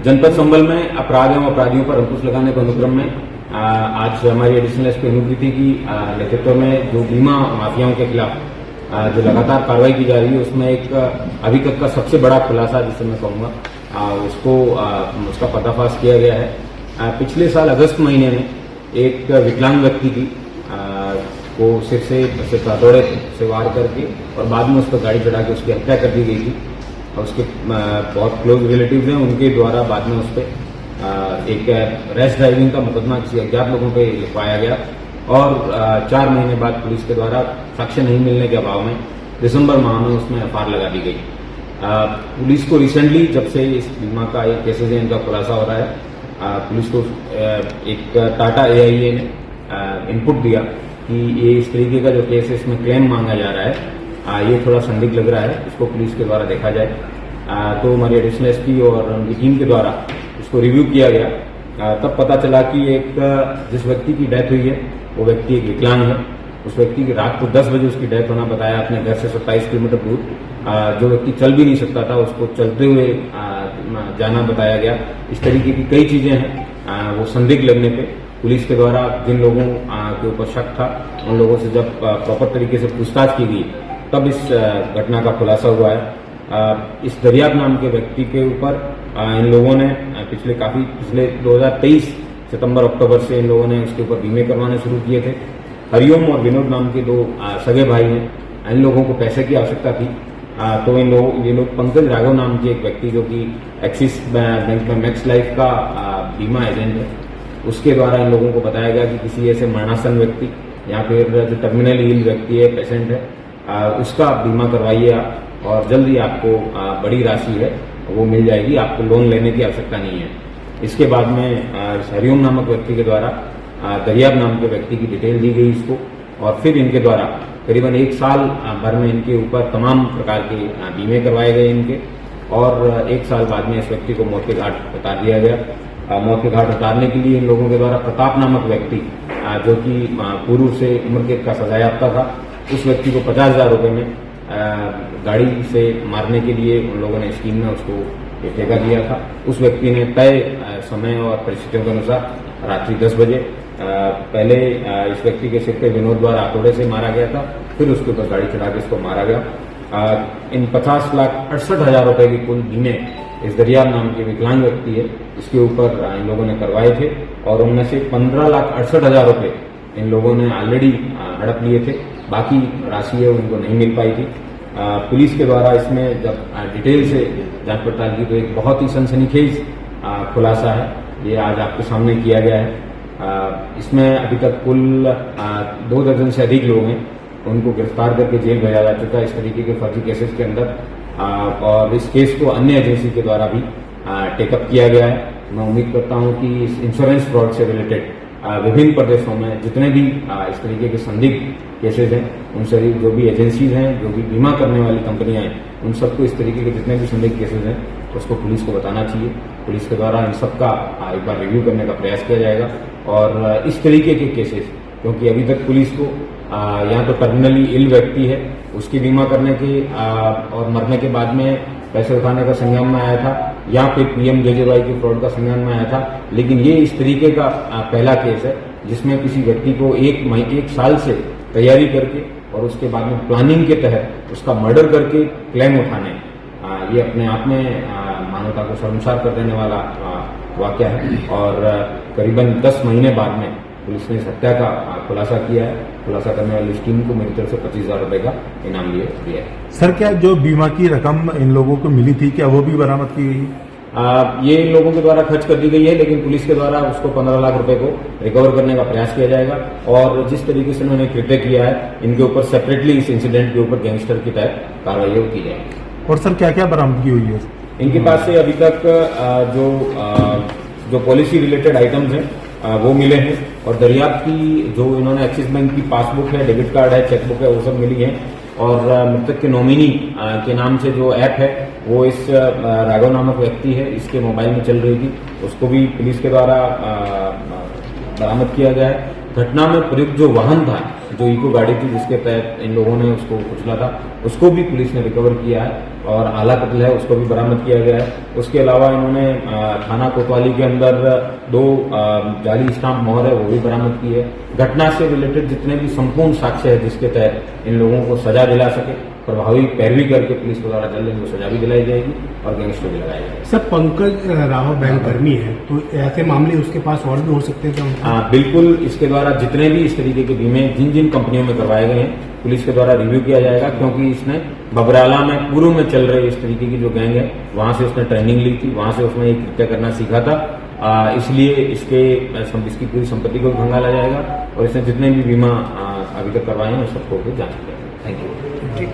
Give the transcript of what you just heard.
जनपद संभल में अपराध एवं अपराधियों पर अंकुश लगाने के अनुक्रम में आज हमारी एडिशनल एसपी अनुकृति की नेतृत्व में जो बीमा माफियाओं के खिलाफ जो लगातार कार्रवाई की जा रही है, उसमें एक अभी तक का सबसे बड़ा खुलासा जिसे मैं कहूँगा उसका पर्दाफाश किया गया है। पिछले साल अगस्त महीने में एक विकलांग व्यक्ति की को सिर से हथौड़े से वार करके और बाद में उस पर गाड़ी चढ़ा के उसकी हत्या कर दी गई थी। और उसके बहुत क्लोज रिलेटिव्स हैं, उनके द्वारा बाद में उस पर एक रैश ड्राइविंग का मुकदमा किसी अज्ञात लोगों पे लिखवाया गया और 4 महीने बाद पुलिस के द्वारा साक्ष्य नहीं मिलने के अभाव में दिसंबर माह में उसमें एफआईआर लगा दी गई। पुलिस को रिसेंटली जब से इस बीमा का ये केसेज है इनका खुलासा हो रहा है, पुलिस को एक टाटा एआईए ने इनपुट दिया कि ये इस तरीके का जो केस है इसमें क्लेम मांगा जा रहा है, ये थोड़ा संदिग्ध लग रहा है, इसको पुलिस के द्वारा देखा जाए। तो हमारी एडिशनल एसपी और उनकी टीम के द्वारा इसको रिव्यू किया गया। तब पता चला कि एक जिस व्यक्ति की डेथ हुई है वो व्यक्ति एक विकलांग है। उस व्यक्ति की रात को 10 बजे उसकी डेथ होना बताया अपने घर से 27 किलोमीटर दूर। जो व्यक्ति चल भी नहीं सकता था उसको चलते हुए जाना बताया गया। इस तरीके की कई चीजें हैं। वो संदिग्ध लगने पे पुलिस के द्वारा जिन लोगों के ऊपर शक था उन लोगों से जब प्रॉपर तरीके से पूछताछ की गई तब इस घटना का खुलासा हुआ है। इस दरियाब नाम के व्यक्ति के ऊपर इन लोगों ने पिछले 2023 सितंबर अक्टूबर से इन लोगों ने उसके ऊपर बीमे करवाने शुरू किए थे। हरिओम और विनोद नाम के 2 सगे भाई हैं। इन लोगों को पैसे की आवश्यकता थी, तो ये लोग पंकज राघव नाम के एक व्यक्ति जो कि एक्सिस बैंक में मैक्स लाइफ का बीमा एजेंट है, उसके द्वारा इन लोगों को बताया गया कि किसी ऐसे मरणासन व्यक्ति या फिर जो टर्मिनल इल व्यक्ति है, पेशेंट है, उसका बीमा करवाइए आप और जल्दी आपको बड़ी राशि है वो मिल जाएगी, आपको लोन लेने की आवश्यकता नहीं है। इसके बाद में हरिओम नामक व्यक्ति के द्वारा दरियाब नाम के व्यक्ति की डिटेल दी गई इसको और फिर इनके द्वारा करीबन 1 साल भर में इनके ऊपर तमाम प्रकार के बीमे करवाए गए इनके और 1 साल बाद में इस व्यक्ति को मौत के घाट उतार दिया गया। मौत के घाट उतारने के लिए इन लोगों के द्वारा प्रताप नामक व्यक्ति जो कि पूर्व से उम्र कैद का सजायाफ्ता था, उस व्यक्ति को 50,000 रुपये में गाड़ी से मारने के लिए उन लोगों ने स्कीम में उसको ठेका दिया था। उस व्यक्ति ने तय समय और परिस्थितियों के अनुसार रात्रि 10 बजे पहले इस व्यक्ति के सिर पे विनोद द्वारा हथौड़े से मारा गया था, फिर उसके ऊपर गाड़ी चढ़ा के इसको मारा गया। इन 50,68,000 रुपए की कुल बीमे इस दरियाब नाम के विकलांग व्यक्ति है इसके ऊपर इन लोगों ने करवाए थे और उनमें से 15,68,000 रुपए इन लोगों ने ऑलरेडी हड़प लिए थे। बाकी राशि है उनको नहीं मिल पाई थी। पुलिस के द्वारा इसमें जब डिटेल से जांच पड़ताल की तो एक बहुत ही सनसनीखेज खुलासा है ये आज आपके सामने किया गया है। इसमें अभी तक कुल 2 दर्जन से अधिक लोग हैं, उनको गिरफ्तार करके जेल भेजा जा चुका है इस तरीके के फर्जी केसेस के अंदर और इस केस को अन्य एजेंसी के द्वारा भी टेकअप किया गया है। मैं उम्मीद करता हूं कि इस इंश्योरेंस फ्रॉड से रिलेटेड विभिन्न प्रदेशों में जितने भी इस तरीके के संदिग्ध केसेज हैं, उन सभी जो भी एजेंसीज हैं, जो भी बीमा करने वाली कंपनियां हैं, उन सबको इस तरीके के जितने भी संदिग्ध केसेज हैं उसको पुलिस को बताना चाहिए। पुलिस के द्वारा इन सबका एक बार रिव्यू करने का प्रयास किया जाएगा और इस तरीके के केसेस, क्योंकि अभी तक पुलिस को या तो टर्मिनली इल व्यक्ति है उसकी बीमा करने के और मरने के बाद में पैसे उठाने का संज्ञान में आया था या फिर PMJJY के फ्रॉड का संज्ञान में आया था, लेकिन ये इस तरीके का पहला केस है जिसमें किसी व्यक्ति को 1 साल से तैयारी करके और उसके बाद में प्लानिंग के तहत उसका मर्डर करके क्लेम उठाने, ये अपने आप में मानवता को शर्मसार कर देने वाला वाकया है और करीबन 10 महीने बाद में पुलिस ने इस हत्या का खुलासा किया है। खुलासा करने वाली इस टीम को मेरी तरफ से 25,000 रुपए का इनाम दिया है। सर, क्या जो बीमा की रकम इन लोगों को मिली थी क्या वो भी बरामद की गई? ये इन लोगों के द्वारा खर्च कर दी गई है, लेकिन पुलिस के द्वारा उसको 15 लाख रुपए को रिकवर करने का प्रयास किया जाएगा और जिस तरीके से उन्होंने कृत्य किया है इनके ऊपर सेपरेटली इस इंसिडेंट के ऊपर गैंगस्टर की तहत कार्रवाई की जाएगी। और सर, क्या क्या बरामदगी हुई है इनके पास से? अभी तक जो पॉलिसी रिलेटेड आइटम्स हैं वो मिले हैं और दरियाब की जो इन्होंने एक्सिस बैंक की पासबुक है, डेबिट कार्ड है, चेकबुक है, वो सब मिली है और मृतक के नॉमिनी के नाम से जो ऐप है वो इस राघव नामक व्यक्ति है, इसके मोबाइल में चल रही थी, उसको भी पुलिस के द्वारा बरामद किया गया है। घटना में प्रयुक्त जो वाहन था जो इको गाड़ी थी जिसके तहत इन लोगों ने उसको कुचला था, उसको भी पुलिस ने रिकवर किया है और आला कत्ल है उसको भी बरामद किया गया है। उसके अलावा इन्होंने थाना कोतवाली के अंदर 2 जाली स्टाम्प मोहर है वो भी बरामद की है। घटना से रिलेटेड जितने भी संपूर्ण साक्ष्य है जिसके तहत इन लोगों को सजा दिला सके, प्रभावी पैरवी करके पुलिस के द्वारा जल्द इनको सजा भी दिलाई जाएगी और गैंगस्टर भी लगाया जाएगा। सर, पंकज राव बैंक कर्मी है, तो ऐसे मामले उसके पास और भी हो सकते हैं क्या? बिल्कुल, इसके द्वारा जितने भी इस तरीके के बीमे जिन जिन कंपनियों में करवाए गए हैं पुलिस के द्वारा रिव्यू किया जाएगा, क्योंकि इसने बबराला में पूर्व में चल रही इस तरीके की जो गैंग है वहां से उसने ट्रेनिंग ली थी, वहां से उसने एक कृत्य करना सीखा था। इसलिए इसकी पूरी संपत्ति को भी खंगाला जाएगा और इसने जितने भी बीमा अभी तक करवाए हैं उन सबको भी जांच किया जाएगा। Thank you.